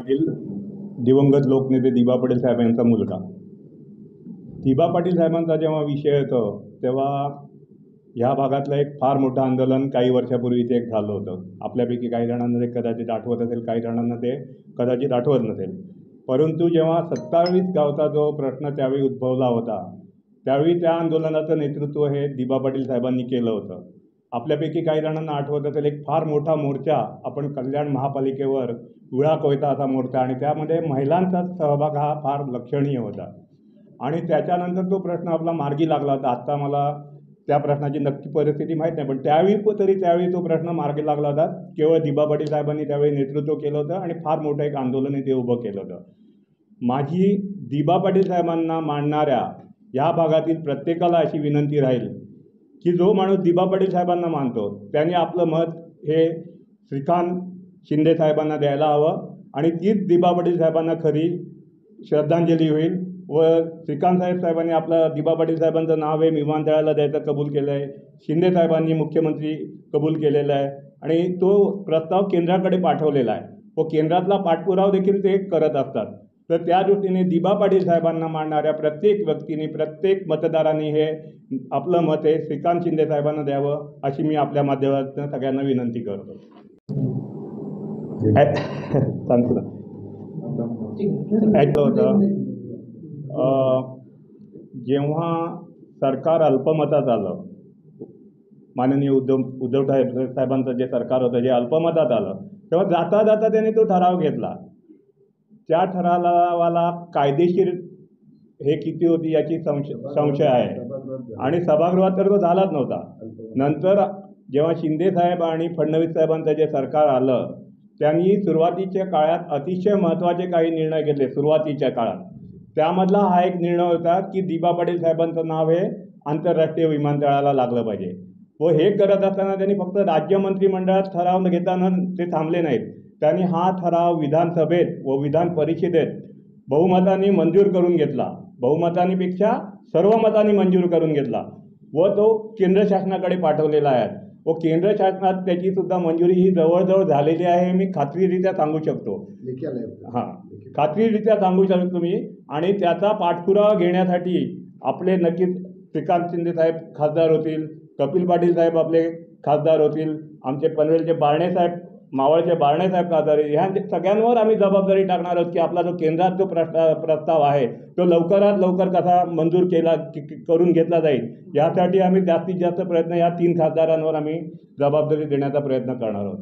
पाटील दिवंगत लोकनेते दिबा पाटील साहेबांचा मुलगा. दिबा पाटील साहेबांचा जेव्हा विषय येतो तेव्हा ह्या भागातलं एक फार मोठं आंदोलन काही वर्षापूर्वी इथे एक झालं होतं. आपल्यापैकी काही जणांना ते कदाचित आठवत असेल, काही जणांना ते कदाचित आठवत नसेल. परंतु जेव्हा 27 गावचा जो प्रश्न त्यावेळी उद्भवला होता त्यावेळी त्या आंदोलनाचं नेतृत्व हे दिबा पाटील साहेबांनी केलं होतं. आपल्यापैकी काही जणांना आठवत असेल, एक फार मोठा मोर्चा आपण कल्याण महापालिकेवर विळा कोयता असा मोर्चा, आणि त्यामध्ये महिलांचा सहभाग हा फार लक्षणीय होता. आणि त्याच्यानंतर तो प्रश्न आपला मार्गी लागला होता. आत्ता मला त्या प्रश्नाची नक्की परिस्थिती माहीत नाही, पण त्यावेळी तो प्रश्न मार्गी लागला होता. केवळ दिबा पाटील साहेबांनी त्यावेळी नेतृत्व केलं होतं आणि फार मोठं एक आंदोलन ते उभं केलं होतं. माझी दिबा पाटील साहेबांना मानणाऱ्या या भागातील प्रत्येकाला अशी विनंती राहील की जो माणूस दिबा पाटील साहेबांना मानतो त्याने आपलं मत हे श्रीकांत शिंदे साहेबांना द्यायला हवं, आणि तीच दिबा पाटील साहेबांना खरी श्रद्धांजली होईल. व श्रीकांत साहेबांनी आपलं दिबा पाटील साहेबांचं नाव हे विमानतळाला द्यायचं कबूल केलं आहे. शिंदे साहेबांनी मुख्यमंत्री कबूल केलेला आहे आणि तो प्रस्ताव केंद्राकडे पाठवलेला आहे व केंद्रातला पाठपुरावा देखील ते करत असतात. तर त्या दृष्टीने दिबा पाटील साहेबांना मानणाऱ्या प्रत्येक व्यक्तीने, प्रत्येक मतदारांनी हे आपलं मत हे श्रीकांत शिंदे साहेबांना द्यावं अशी मी आपल्या माध्यमातून सगळ्यांना विनंती करतो. सांगतो ऐकलं होतं जेव्हा सरकार अल्पमतात आलं, माननीय उद्धव साहेबांचं जे सरकार होतं जे अल्पमतात आलं, तेव्हा जाता जाता त्यांनी तो ठराव घेतला. त्या ठरावाला कायदेशीर हे किती होती याची संशय आहे आणि सभागृहात तर तो झालाच नव्हता. नंतर जेव्हा शिंदे साहेब आणि फडणवीस साहेबांचं जे सरकार आलं त्यांनी सुरुवातीच्या काळात अतिशय महत्त्वाचे काही निर्णय घेतले. सुरुवातीच्या काळात त्यामधला हा एक निर्णय होता की दिबा पाटील साहेबांचं नाव हे आंतरराष्ट्रीय विमानतळाला लागलं पाहिजे. व हे करत असताना त्यांनी फक्त राज्य मंत्रिमंडळात ठराव घेताना ते थांबले नाहीत. त्यांनी हा ठराव विधानसभेत व विधान परिषदेत बहुमताने मंजूर करून घेतला. बहुमतांपेक्षा सर्व मतांनी मंजूर करून घेतला व तो केंद्र शासनाकडे पाठवलेला आहे व केंद्र शासनात त्याची सुद्धा मंजुरी ही जवळजवळ झालेली आहे, मी खात्रीरित्या सांगू शकतो. खात्रीरित्या सांगू शकतो मी. आणि त्याचा पाठपुरावा घेण्यासाठी आपले नक्कीच श्रीकांत शिंदे साहेब खासदार होतील, कपिल पाटील साहेब आपले खासदार होतील, आमचे पनवेलचे बारणे साहेब, मावळचे बारणे साहेब खासदार, ह्या सगळ्यांवर आम्ही जबाबदारी टाकणार आहोत की आपला जो केंद्रात जो प्रस्ताव आहे तो लवकरात लवकर कसा मंजूर करून घेतला जाईल यासाठी आम्ही जास्तीत जास्त प्रयत्न या 3 खासदारांवर आम्ही जबाबदारी देण्याचा प्रयत्न करणार आहोत.